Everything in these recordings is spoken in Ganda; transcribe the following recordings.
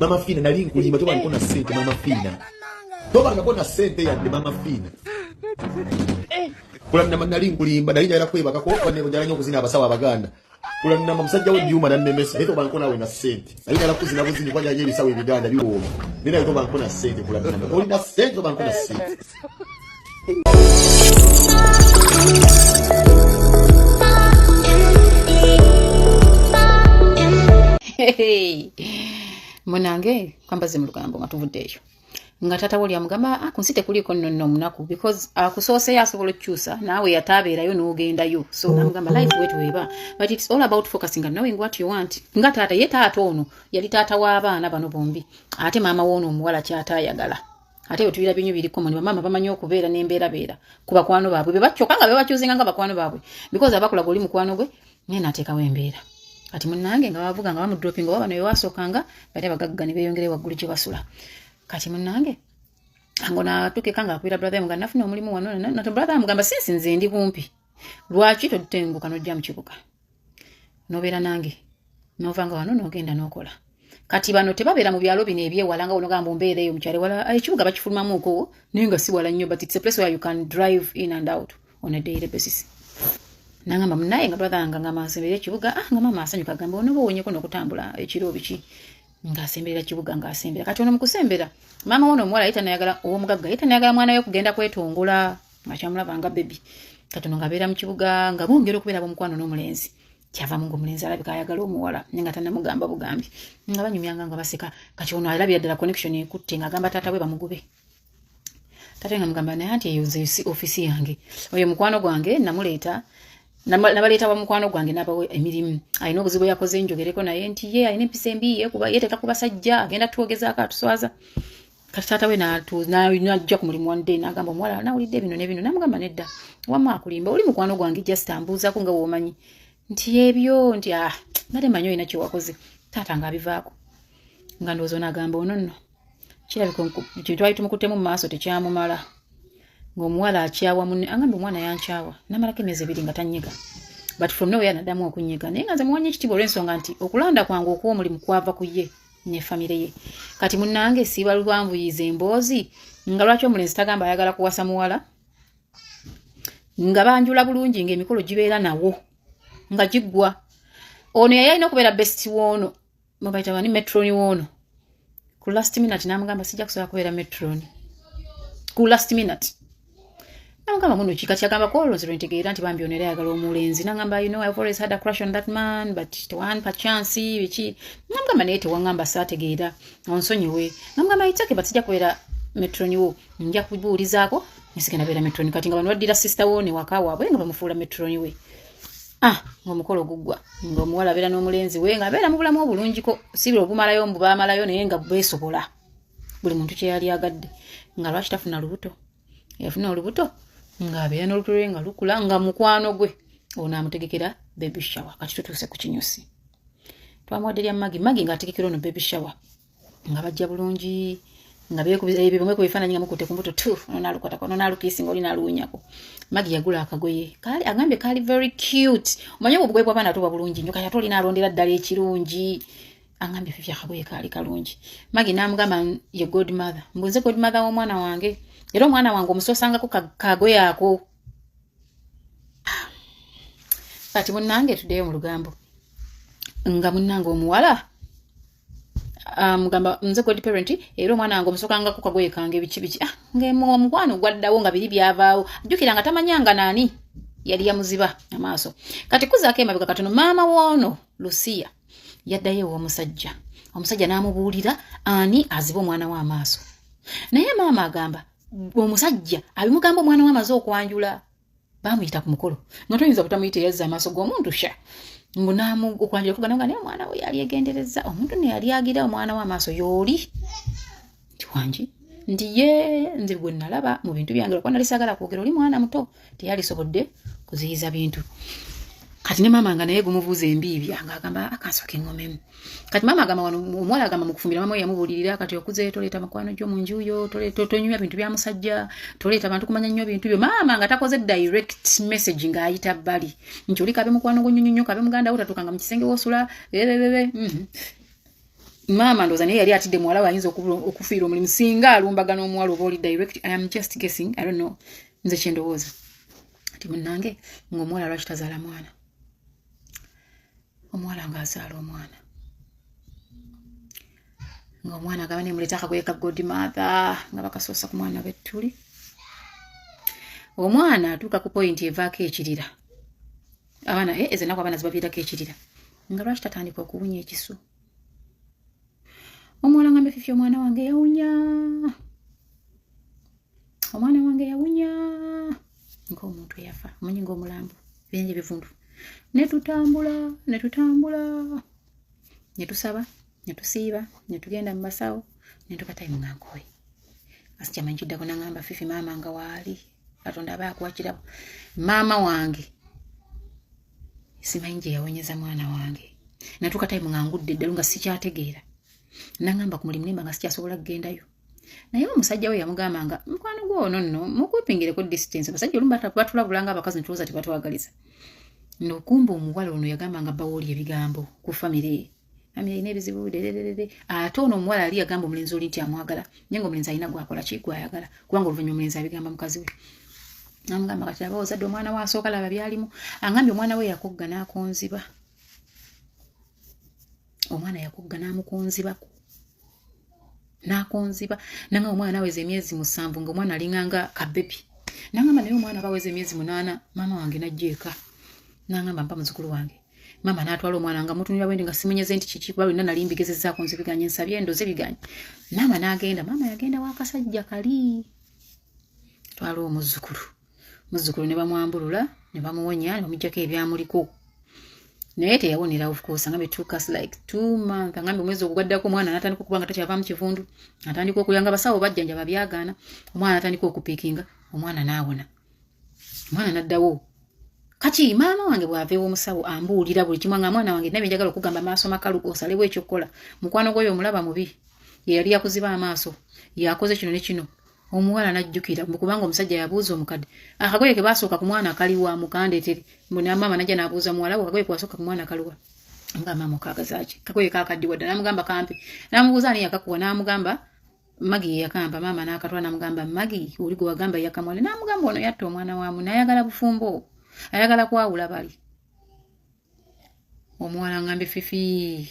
Mama Fina nali nkulimba toba nkona sente Mama Fina. Toba ngakona sente yadde Mama Fina. Kula nali nkulimba nali njala kwebaka ko ne njala nyo kuzina abasawa abaganda. Kula namba musajja we Juma na nemesa toba nkona we na sente. Nali njala kuzina buzini kwa yaje bisawa ebiganda biwo. Nina toba nkona sente kula namba. Oli na sente toba nkona sente. Munange kwambaze mu lugambo nga tuvuddeyo nga tata wali amugamba kunsite kuliko nno munaku because kusose yasobola kukyusa nawe yatabeerayo n'ogendayo so namugamba life wetu weba but it's all about focusing and knowing what you want nga tata ye taata ono yali taata w'abaana bano bombi ate maama w'ono omuwala kyatayagala ate otubira binyu biri common mama bamanyi okubeera n'embeera kuba kwano baabwe bebachoka nga bebakyuzinga nga bakwano baabwe because abakulaga oli mukwano gwe nena ateekawo embeera kati munnange nga bavuga nga bamu dropping oba bano bewasookanga bate bagagga ne beeyongere waggulu gye basula kati munnange angona tukeka nga akwira brother nga nafuna omulimu wano na brother amugamba sinsi nze ndi kumpi lwaki totenguka n'ojja mu kibuga nobeera nange novanga wano n'ogenda n'okola kati bano tebabeera mu byalo bino ebyewala nga onogamba mbeera eyo mukyale wala ekibuga bakifulumamuuko naye nga si wala nnyo but it's a place where you can drive in and out on a daily basis nangamba munaye nga brother nga masembera ekibuga nga mama asanyuka gamba ono bowonyeko n'okutambula ekiro biki ngasemberera kibuga ngasembera kati ono mukusembera mama wono omuwala yita nayagala omugagga yita nayagala mwana we kugenda kwetongula nga kyamulaba nga baby kati ono ngabeera mu kibuga nga bongera okubeera bomukwano n'omulenzi kyava mungu omulenzi alabika ayagala omuwala nenga tannamugamba bugambi nga banyumyanga nga baseka kati ono alabira ddala connection ekutte nga agamba taata we bamugube taata nga mugamba naye anti eyo nze ofisi yange oyo mukwano gwange namuleeta nabaleeta wa mukwano gwange nabawe emirimu alina obuzibu yakoze njogereko naye nti ye alina empisa embi yeeteka ku basajja agenda tuwogezaako atuswaza kati taata we najja ku mulimu one day n'agamba omuwala nawulidde bino ne bino namugamba nedda wamma akulimba oli mukwano gwange just ambuuzaako nga woomanyi nti ebyo nti nate manyi olina kyewakoze taata nga abivaako nga ndowooza n'agamba ono nno kirabika kintu twali tumukuttemu mu maaso tekyamumala ng'omuwala akyawa munne angamba omwana yankyawa namalako emyezi 2 nga tannyiga but from nowhere naddamu okunyiga naye nga nze muwanye ekitiibwa olw'ensonga nti okulonda kwange okw'omulimu kwava ku ye ne famire ye kati munnange siiba lwanvuyiza emboozi nga lwaki omulenzi tagamba ayagala kuwasa muwala nga banjula bulungi ng'emikolo gibeera nawo nga giggwa ono yali alina okubeera best woono mubayita bani metroni woono ku last minute namugamba sijja kusobola kubeera metroni ku last minute namugamba muno kika kyagamba ko olonzi lwentegeera nti bambi onera ayagala omulenzi nangamba I've always had a crush on that man but one per chance biki namugamba naye tewangamba saategeera onsonyiwe namugamba itake but sijja kubeera metroni wo nja kubuulizaako nisigenda beera metroni kati nga bano baddira sister wo ne waka waabwe nga bamufuula metroni we ng'omukolo guggwa ng'omuwala abeera n'omulenzi we nga abeera mu bulamu obulungiko sibira obumalayo mbu baamalayo naye nga beesobola buli muntu kye yali agadde nga lwaki tafuna lubuto yafuna olubuto ng'abeera n'olubuto lwe nga lukula nga mukwano gwe ono amutegekera baby shower kati tutuuse ku kinyusi twamuwadde lya magi ng'ategekera ono baby shower nga bajja bulungi nga bimwe ku bifaananyi nga mukutte ku mbuto ono naalukotako ono naalukiisinga oli naaluwunyako magi yagula akagoye agambye kaali very cute omanyi obugoye bw'abaana tuba bulungi nnyo kati ate oli naalondera ddala ekirungi angambye fify akagoye kaali kalungi magi n'amugamba ye godmother mbuze godmother w'omwana wange era omwana wange omusoosangako kagoye ako kati munnange tuddeyo mu lugambo nga munnange omuwala mugamba nze god parent era omwana wange omusookangako kagoye kange biki ng'omukwano gwaddawo nga biri byavaawo ajjukira nga tamanyanga naani yali yamuziba amaaso kati kuzaako emabega katono maama woono Lucia yaddayo omusajja n'amubuulira ani aziba omwana we amaaso naye maama agamba omusajja abimugamba omwana we amaze okwanjula baamuyita ku mukolo nga toyinza butamuyita yazza amaaso g'omuntu sha mbunamu okwanjula kugana naye omwana we yali egendereza omuntu ne yali agira omwana we amaaso yooli tiwanji ndi ye nze gwe nalaba mu bintu byange lwakwa nali saagala kwogera oli mwana muto teyali sobodde kuziyiza bintu kati ne maama nga naye gumubuuza embiibya ng'agamba akansooka engomemu kati maama agamba wano omuwala agamba mu kufumbira maama we yamubuulirira kati okuze toleeta makwano gyo mu nju yo tonyumya bintu bya musajja toleeta bantu kumanya nnyo bintu byo maama nga takoze direct message ng'ayita bbali nti oli kabe mukwano gwo nnyonnyo kabe muganda wo tatuukanga mu kisenge w'osula mama ndoza naye yali atidde muwala we ayinza okufiira omulimu singa alumbagana omuwala oba oli direct. I am just guessing, I don't know, nze kyendowooza ati munnange ng'omuwala lwaki tazaala mwana, omuwala ng'azaala omwana ng'omwana gaba nemuleeta akagoye ka godmother nga bakasoosa ku mwana bettuli. Omwana atuuka ku point evaako ekirira, abaana ezo ennaku abaana zibaviirako ekirira, nga lwaki tatandika okuwunya ekisu. Omuwala ngambe Fifi omwana wange yawunya, omwana wange yawunya ng'omuntu eyafa, omanyi ng'omulambo bingi bivundu. Netutambula netusaba netusiiba netugenda mu basawo netukatayimu nga nkoye asi kyamanyi kiddako nangamba Fifi maama nga waali Katonda aba akuwakira maama wange simanyi gye yawonyeza mwana wange natukatayimu nga ngudde ddala nga sikyategeera nangamba ku mulimu nemba nga sikyasobola kugendayo. Naye omusajja we yamugamba nga mukwano gwo ono nno mukwepingireko distance, abasajja olumu batulabulanga abakazi netulowooza tebatwagaliza. Nokumba omuwala ono yagamba nga bawoli ebigambo ku famire amira ine ebizibu ate ono omuwala yali yagamba omulenzi oli nti amwagala naye nga omulenzi alina gwakola ki gwayagala kubanga oluvannyuma omulenzi abigamba mukazi we. Namugamba kati aba ozadde omwana we asooka laba byalimu, angambye omwana we yakogga n'akonziba, omwana yakogga n'amukonzibako n'akonziba nanga omwana aweza emyezi 7 ng'omwana alinganga kabebi. Nangamba naye omwana baweza emyezi 8 maama wange najjeeka nangamba mpa muzukulu wange mama n'atwala omwana nga mutunira bwendi nga simenyeze nti kiki kuba lina nali mbigezezzaako nzibiganye nsabye ndoze biganye. Mama n'agenda, mama yagenda w'akasajja kali twala omuzukulu ne bamwambulula ne bamuwonya ne bamuggyako ebyamuliko naye teyawonera of course. Ngambe took us like 2 months. Ngambe omwezi ogwaddako omwana n'atandika okuba nga takyava mu kivundu, atandika okuyanga basawo bajjanja babyagaana, omwana n'atandika okupiikinga, omwana n'awona, omwana n'addawo. Kati maama wange bw'aveewo omusawo ambuulira buli kimu nga mwana wange nabe njagala okugamba maaso makalu osalewo ekyokukola mukwano gwoyo omulaba mubi ye yali yakuziba amaaso yakoze kino ne kino. Omuwala n'ajjukira kubanga omusajja yabuuza omukadde akagoye ke baasooka ku mwana akaliwa mukandeetere mbona maama najja n'abuuza muwala we akagoye kwasooka ku mwana akaliwa nga maama okagazaaki kagoye kaakaddiwa ddala namugamba kampi namubuuza ani yakakuwa namugamba Magi yakamba maama n'akatwala namugamba Magi oli gwe wagamba yakamwale namugamba ono yatta omwana waamu nayagala bufumbo ayagala kwawula bali. Omuwala ngambe Fifi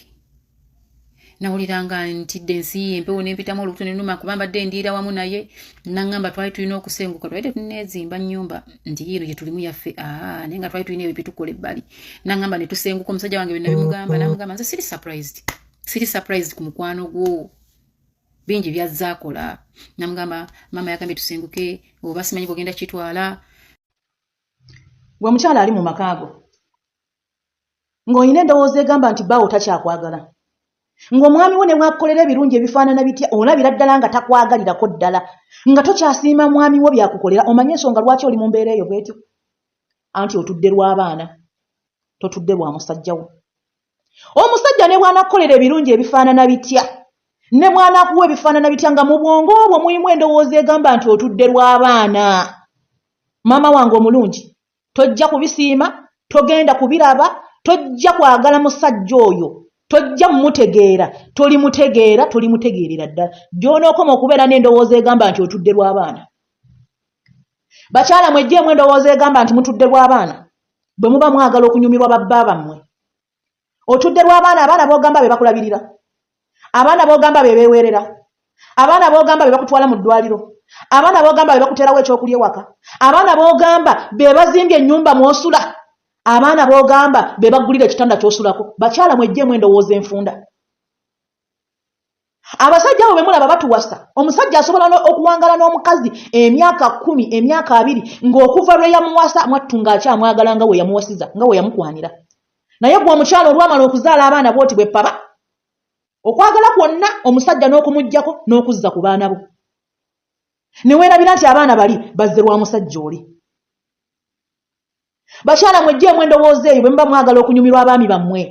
nawuliranga ntidde ensi empewo n'empitamu olubuto n'ennuma kubamba dde ndiira wamu naye nangamba twali tulina okusenguka twali tetuneezimba nnyumba nti yiino gye tulimu yaffe naye nga twali tulina ebitukola ebbali nangamba ne tusenguka omusajja wange bye nabimugamba namugamba nze siri surprised ku mukwano gwo bingi byazaakola. Namugamba maama yagambye tusenguke oba simanyi bw'ogenda kitwala. Gwe mukyala ali mu makaago ng'olina endowooza egamba nti bbaawo takyakwagala, ng'omwami wo ne bw'akukolera ebirungi ebifaanana bitya olabira ddala nga takwagalirako ddala, nga tokyasiima mwami wo byakukolera. Omanye ensonga lwaki oli mu mbeera eyo bwetyo? Anti otudde lw'abaana, totudde lwa musajja wo. Omusajja ne bw'anakukolera ebirungi ebifaanana bitya ne bw'anakuwa ebifaanana bitya nga mu bwongo obwo mulimu endowooza egamba nti otudde lw'abaana. Maama wange omulungi, tojja kubisiima, togenda kubiraba, tojja kwagala musajja oyo, tojja mmutegeera, tolimutegeerera ddala. Gy'onookoma okubeera n'endowooza egamba nti otudde lw'abaana. Bakyala mwejjeemu endowooza egamba nti mutudde lw'abaana bwe muba mwagala okunyumirwa babba bammwe. Otudde lw'abaana, abaana b'ogamba be bakulabirira, abaana b'ogamba be beeweerera, abaana b'ogamba be bakutwala mu ddwaliro, abaana b'ogamba be bakuteerawo ekyokulya ewaka, abaana b'ogamba be bazimbye ennyumba mw'osula, abaana b'ogamba be baggulira ekitanda ky'osulako. Bakyala mwejjeemu endowooza enfunda. Abasajja abo be mulaba batuwasa. Omusajja asobola okuwangala n'omukazi emyaka 10, emyaka 2 ng'okuva lwe yamuwasa mwattu ng'akyamwagala nga we yamuwasiza, nga we yamukwanira. Naye gwe omukyala olwamala okuzaala abaana bw'oti bwe papa, okwagala kwonna omusajja n'okumuggyako n'okuzza ku baana bo. Ne weerabira nti abaana bali bazze lwa musajja oli. Bakyala mwejjeemu endowooza eyo bwe muba mwagala okunyumirwa abaami bammwe,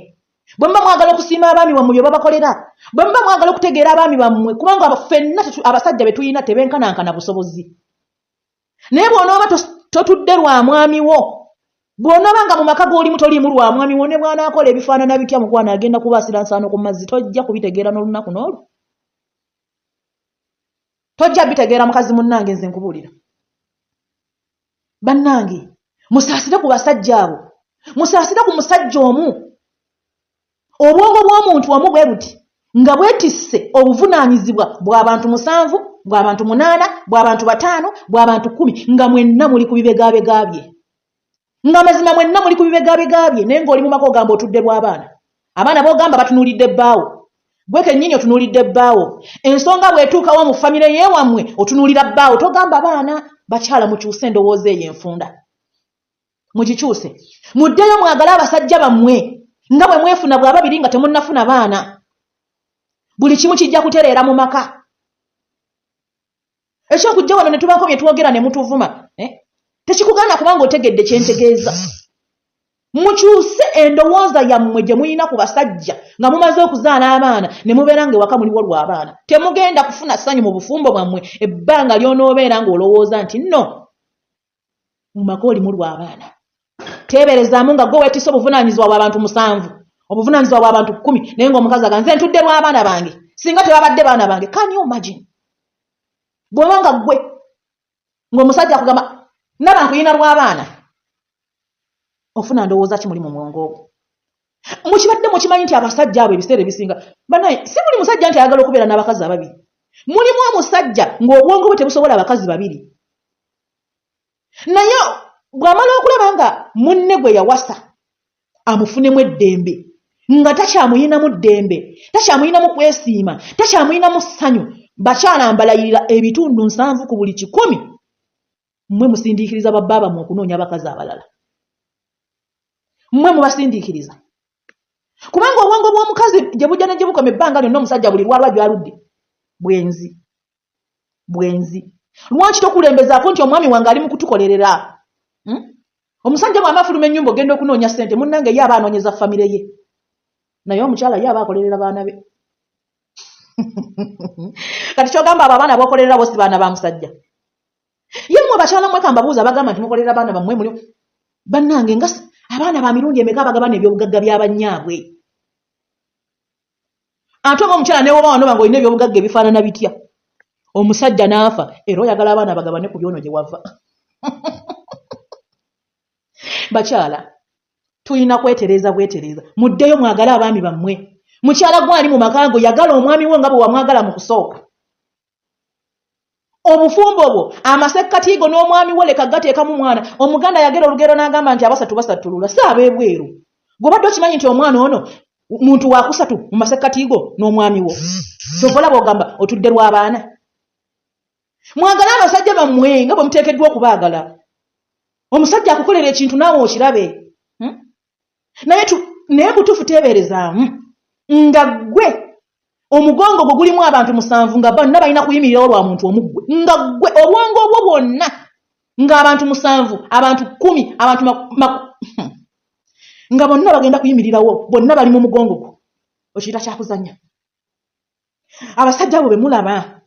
bwe muba mwagala okusiima abaami bammwe bye babakolera, bwe muba mwagala okutegeera abaami bammwe kubanga ffenna abasajja be tulina tebenkanankana busobozi. Naye bw'onooba totudde lwa mwami wo bw'onoobanga mu maka g'olimu toliimu lwa mwami wo ne bw'anaakola ebifaanana bitya mukwana agenda kubaasira nsaano ku mazzi tojja kubitegeera n'olunaku n'olwo. Tojja bitegeera mukazi munnange nze nkubuulira. Bannange musaasire ku basajja abo. Musaasire ku musajja omu. Obwongo bw'omuntu omu bwe buti nga bwetisse obuvunaanyizibwa bw'abantu 7, bw'abantu 8, bw'abantu 5, bw'abantu 10 nga mwenna muli ku bibegaabega bye. Nga mazima mwenna muli ku bibegaabega bye naye ng'oli mu maka ogamba otudde bw'abaana. Abaana b'ogamba batunuulidde ebbaawo. Gwe kennyini otunuulidde ebbaawo. Ensonga bw'etuukawo mu famire y'ewammwe otunuulira bbaawo. Togamba baana. Bakyala mukyuse endowooza eyo enfunda. Mugikyuse. Muddeyo mwagale abasajja bammwe nga bwe mwefuna bw'ababiri nga temunnafuna baana. Buli kimu kijja kutereera mu maka. Ekyokujja wano ne tubaako bye twogera ne mutuvuma. Tekikugaana kubanga otegedde kyentegeeza. Mukyuse endowooza yammwe gye muyina ku basajja nga mumaze okuzaala abaana ne mubeera ng'ewaka muliwo lw'abaana. Temugenda kufuna ssanyu mu bufumbo bwammwe ebbanga ly'onoobeera ng'olowooza nti nno mu maka olimu lw'abaana. Teeberezaamu nga gwe weetisse obuvunaanyizibwa bw'abantu 7, obuvunaanyizibwa bw'abantu 10 naye ng'omukazi aga nze ntudde lw'abaana bange singa tebabadde baana bange. Can you imagine? Bw'oba nga ggwe ng'omusajja akugamba naba nkuyina lw'abaana ofuna ndowooza ki muli mu mwongo ogwo? Mukibadde mukimanyi nti abasajja abo ebiseera ebisinga banaye si buli musajja nti ayagala okubeera n'abakazi ababiri. Mulimu omusajja ng'obwongo bwe tebusobola abakazi babiri. Naye bw'amala okulaba nga munne gwe yawasa amufunemu eddembe nga takyamuyinamu ddembe, takyamuyinamu kwesiima, takyamuyinamu ssanyu, bakyala mbalayirira ebitundu 7 ku buli 10 mmwe musindiikiriza babbaaba mu okunoonya abakazi abalala. Mmwe mubasindiikiriza. Kubanga obwongo bw'omukazi gye bujja ne gye bukoma ebbanga lyonna omusajja buli lwalwa gy'aludde. Bwenzi. Lwaki tokulembezaako nti omwami wange ali mu kutukolerera? Omusajja bw'ama afuluma ennyumba ogenda okunoonya ssente munnange ye aba anoonyeza famire ye. Naye omukyala ye aba akolerera baana be. Kati kyogamba abo abaana b'okolerera bo si baana ba musajja. Ye mmwe bakyala mmwe kambabuuza bagamba nti mukolerera baana bammwe muli. Bannange nga abaana ba mirundi emeka abagabana ebyobugagga by'abannyaabwe. Ate oba omukyala newoba wano bange olina ebyobugagga ebifaanana bitya. Omusajja n'afa era oyagala abaana bagabane ku byono gye wava. Bakyala tulina kwetereeza bwetereeza. Muddeyo mwagale abaami bammwe. Mukyala gwali mu maka go yagala omwami wo nga bwe wamwagala mu kusooka. Obufumbo bwo amasekkatiigo n'omwami wo leka gateekamu mwana. Omuganda yagera olugero n'agamba nti abasatu basattulula saaba ebweru. Gobadde okimanyi nti omwana ono muntu wa kusatu mu masekkatiigo n'omwami wo. Tokola bw'ogamba otudde lw'abaana. Mwagala abasajja bammwe nga bwe muteekeddwa okubaagala. Omusajja akukolera ekintu naawe okirabe. Naye butuufu teeberezaamu nga ggwe omugongo gwe gulimu abantu 7 nga bonna balina kuyimirirawo lwa muntu omuggwe. Nga ggwe obwongo obwo bwonna nga abantu 7, abantu 10, abantu nga bonna bagenda kuyimirirawo bonna bali mu mugongo gwo. Okiyita kyakuzannya. Abasajja abo be mulaba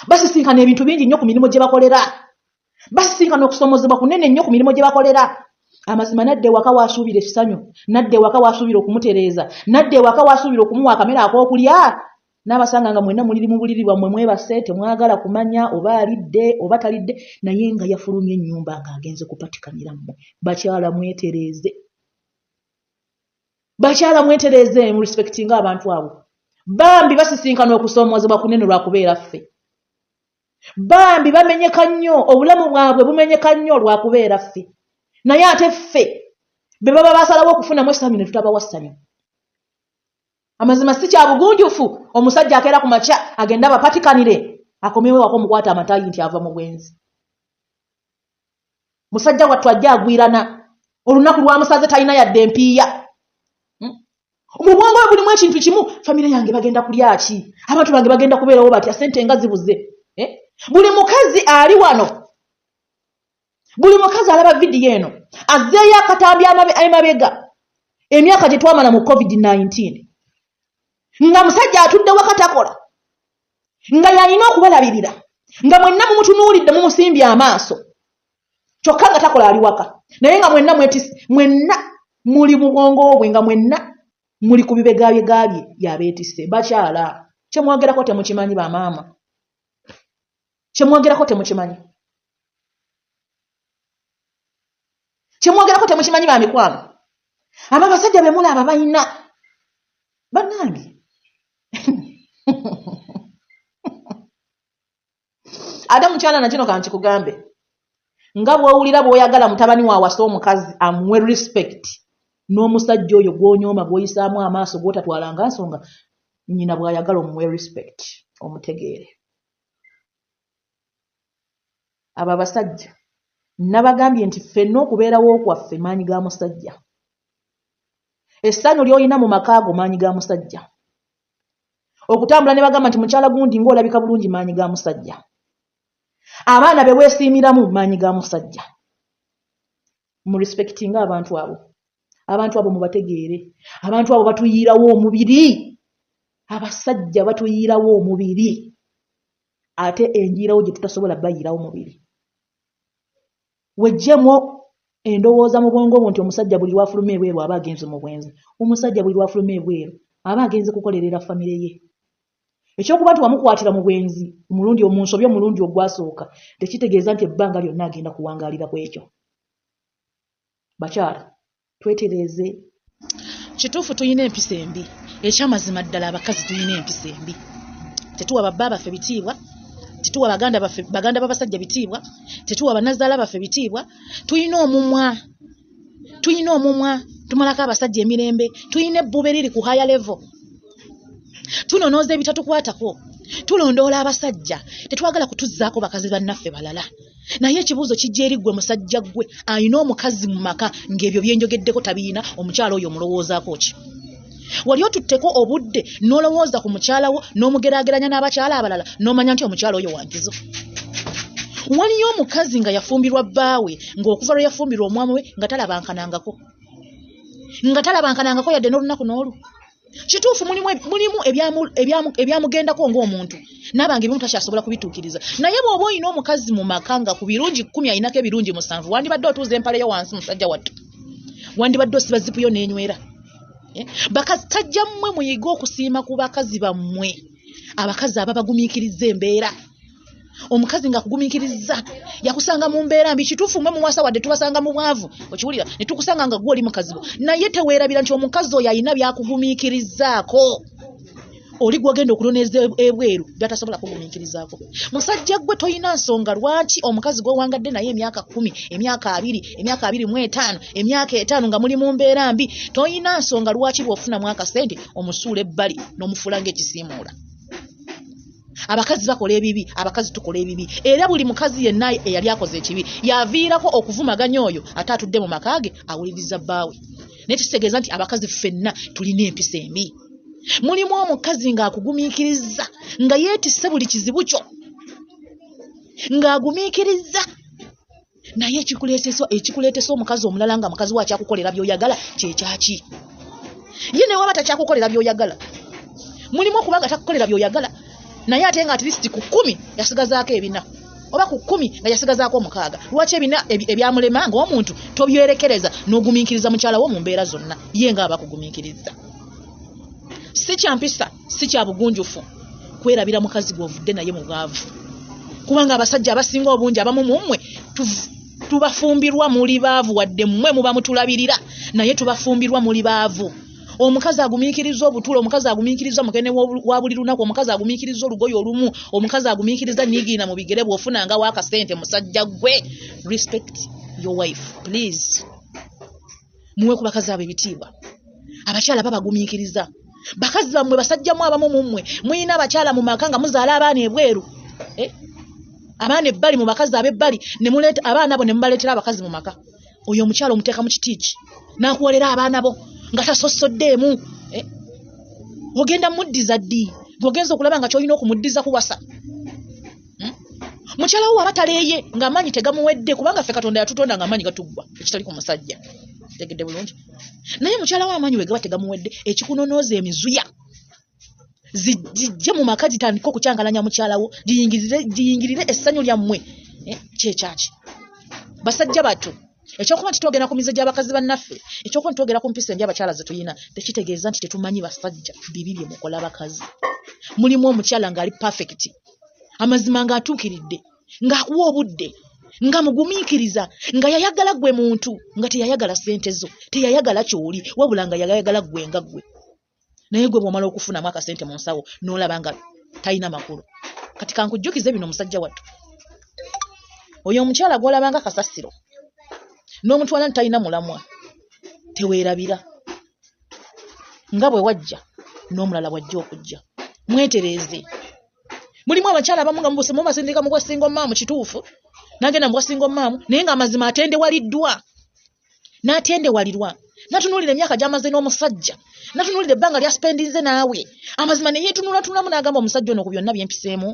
basisinkana ebintu bingi nnyo ku mirimu gye bakolera. Basisinkana okusomozebwa kunene nnyo ku mirimu gye bakolera. Amazima nadde waka waasuubira ekisanyu, nadde waka waasuubira okumutereeza, nadde waka waasuubira okumuwa akamera ak'okulya. N'abasanga nga mwenna muliri mu buliri bwammwe mwebase temwagala kumanya oba alidde oba talidde naye nga yafulumye ennyumba ng'agenze kupatikanira mmwe. Bakyala mwetereeze. Bakyala mwetereeze mu respectinga abantu abo. Bambi basisinkana okusomozebwa kunene lwa kubeera ffe. Bambi bamenyeka nnyo obulamu bwabwe bumenyeka nnyo lwa kubeera ffe. Naye ate ffe be baba basalawo okufunamu essanyu ne tutabawa ssanyu. Amazima si kya bugunjufu omusajja akeera ku makya agenda bapatikanire akomewo wako mukwata amatayi nti ava mu bwenzi. Musajja wattu ajja agwirana olunaku lwamusaze talina yadde empiiya. Mu bwongo bwe bulimu ekintu kimu famire yange bagenda kulya ki? Abantu bange bagenda kubeerawo batya? Ssente nga zibuze. Buli mukazi ali wano. Buli mukazi alaba vidiyo eno azzeeyo akatambi amabega emyaka gye twamala mu COVID-19 nga musajja atudde waka takola nga yalina okubalabirira nga mwenna mumutunuulidde mumusimbye amaaso kyokka nga takola ali waka naye nga mwenna mwetisse mwenna muli mu bwongo bwe nga mwenna muli ku bibegaabye yabeetisse bakyala kyemwogerako temukimanyi bamaama kyemwogerako temukimanyi kyemwogerako temukimanyi bamikwano aba basajja be mulaba balina bannange ate mukyala na kino kanti kugambe nga bw'owulira bw'oyagala mutabani wa wasa omukazi amuwe respect n'omusajja oyo gw'onyooma gw'oyisaamu amaaso gw'otatwalanga nsonga nnyina bw'ayagala omuwe respect omutegeere abo abasajja nabagambye nti ffenna okubeerawo kwaffe maanyi ga musajja essanyu ly'olina mu maka ago maanyi ga musajja okutambula ne bagamba nti mukyala gundi ng'olabika bulungi maanyi ga musajja abaana be weesiimiramu maanyi ga musajja mu respectinga abantu abo mubategeere abantu abo batuyiirawo omubiri abasajja batuyiirawo omubiri ate enjiirawo gye tutasobola bayiirawo omubiri wejjemu endowooza mu bwongo bwo nti omusajja buli lwafuluma ebweru aba agenze mu bwenzi omusajja buli lwafuluma ebweru aba agenze kukolerera famire ye ekyokuba nti wamukwatira mu bwenzi omulundi omunsobya omulundi ogwasooka tekitegeeza nti ebbanga lyonna agenda kuwangaalira ku ekyo bakyala twetereeze kituufu tuyina empisa embi ekyamazima ddala abakazi tuyina empisa embi tetuwa babba baffe bitiibwa tetuwa baganda b'abasajja bitiibwa tetuwa bannazaala baffe bitiibwa tuyina omumwa tumalako abasajja emirembe tuyina ebbuba eriri ku higher level tunonooza ebitatukwatako tulondoola abasajja tetwagala kutuzzaako bakazi bannaffe balala naye ekibuuzo kijja eri ggwe musajja ggwe ayina omukazi mu maka ng'ebyo byenjogeddeko tabiina omukyala oyo omulowoozaako ki wali otutteko obudde n'olowooza ku mukyala wo n'omugeraageranya n'abakyala abalala n'omanya nti omukyala oyo wankizo waliyo omukazi nga yafumbirwa bbaawe ng'okuva lwe yafumbirwa omwami we nga talabankanangako yadde n'olunaku n'olu kituufu mulimu ebyamugendako ng'omuntu n'abange ebimu takyasobola kubituukiriza naye bw'oba olina omukazi mu maka nga ku birungi 10 ayinako ebirungi 7 wandibadde otuuza empaleyo wansi musajja wattu wandibadde osiba zipu yo n'enywera bakasajja mmwe muyige okusiima ku bakazi bammwe abakazi ababagumiikiriza embeera omukazi nga kugumiikiriza yakusanga mu mbeera mbi kituufu mmwe muwasa wadde tubasanga mu bwavu okiwulira ne tukusanga nga gw'oli mukazi bo naye teweerabira nti omukazi oyo ayina byakugumiikirizaako oli gw'ogenda okuloneeza ebweru byatasobola kugumiikirizaako musajja gwe toyina nsonga lwaki omukazi gw'owangadde naye emyaka 10 emyaka 2 emyaka 25 emyaka 5 nga muli mu mbeera mbi toyina nsonga lwaki bw'ofunamu akasente omusuula ebbali n'omufuula ng'ekisiimuula abakazi bakola ebibi abakazi tukola ebibi era buli mukazi yenna eyali akoze ekibi yaviirako okuvumaganya oyo ate atudde mu makaage awuliriza bbaawe naye tukitegeeza nti abakazi ffenna tulina empisa embi mulimu omukazi ng'akugumiikiriza nga yeetisse buli kizibu kyo ng'agumiikiriza naye ekikuleetesa omukazi omulala nga mukazi wakyakukolera by'oyagala kyekyaki ye ne waba takyakukolera by'oyagala mulimu okuba nga takukolera by'oyagala naye ate nga at least ku 10 yasigazaako ebina oba ku 10 nga yasigazaako 6 lwaki ebina ebyamulema ng'omuntu tobyerekereza n'ogumiikiriza mukyala wo mu mbeera zonna ye nga abakugumiikiriza si kyampisa si kya bugunjufu kwerabira mukazi gw'ovudde naye mu bwavu kubanga abasajja abasinga obungi abamu mu mmwe tubafumbirwa muli baavu wadde mmwe muba mutulabirira naye tubafumbirwa muli baavu omukazi agumiikiriza obutulo omukazi agumiikiriza mukene wa buli lunaku omukazi agumiikiriza olugoye olumu omukazi agumiikiriza niigiina mu bigere bw'ofunanga waakasente musajja gwe respect your wife please muwe ku bakazi abo ebitiibwa abakyala babagumiikiriza bakazi bammwe basajjamu abamu mu mmwe muyina abakyala mu maka nga muzaala abaana ebweru abaana ebbali mu bakazi ab'ebbali ne muleeta abaana bo ne mubaleetera abakazi mu maka oyo omukyala omuteeka mu kitiiki n'akuwolera abaana bo nga tasosoddeemu ogenda muddiza ddi ng'ogenza okulaba nga kyolina okumuddiza kuwasa mukyala wo aba taleeye ng'amaanyi tegamuwedde kubanga ffe Katonda yatutonda ng'amaanyi gatuggwa ekitali ku musajja tegedde bulungi naye mukyala wo amaanyi we gaba tegamuwedde ekikunonooza emizuya zijje mu maka gitandika okukyangalanya mukyala wo giyingirire essanyu lyammwe kyekyaki basajja batu ekyokuba nti twogera ku mize gy'abakazi bannaffe ekyokuba nti twogera ku mpisa embi abakyala ze tuyina tekitegeeza nti tetumanyi basajja bibi bye mukola abakazi mulimu omukyala ng'ali perfect amazima ng'atuukiridde ng'akuwa obudde nga mugumiikiriza nga yayagala gwe muntu nga teyayagala ssente zo teyayagala kyoli wabula nga yayagala gwe nga gwe naye gwe bw'omala okufunamu akasente mu nsawo n'olaba nga talina makulu kati kankujjukize bino musajja wattu oyo omukyala gw'olabanga kasasiro n'omutwala nti talina mulamwa teweerabira nga bwe wajja n'omulala wajja okujja mwetereeze mulimu abakyala abamu nga mubasindika mu gwasinga omumaamu kituufu n'agenda mu gwasinga omumaamu naye ng'amazima n'atendewalirwa natunuulira emyaka gy'amaze n'omusajja natunuulira ebbanga lyasipendinze naawe amazima ne yeetunulatunulamu n'agamba omusajja ono ku byonna byempiseemu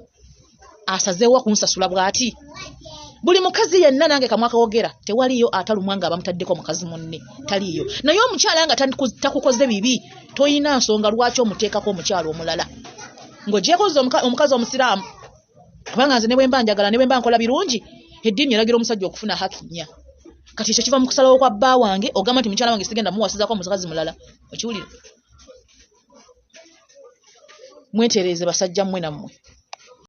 asazeewo kunsasula bw'ati buli mukazi yenna nange kamwakawogera tewaliyo atalumwa nga abamutaddeko mukazi munne taliyo naye omukyala nga takukoze bibi toyina nsonga lwaki omuteekako omukyala omulala ng'ogyekoze omukazi omusiraamu kubanga nze ne bwe mba njagala ne bwe mba nkola birungi eddiini eragira omusajja okufuna haki nnya kati ekyo kiva mu kusalawo kwa bba wange ogamba nti mukyala wange sigenda muwasizako omukazi mulala okiwulira mwetereeze basajja mmwe nammwe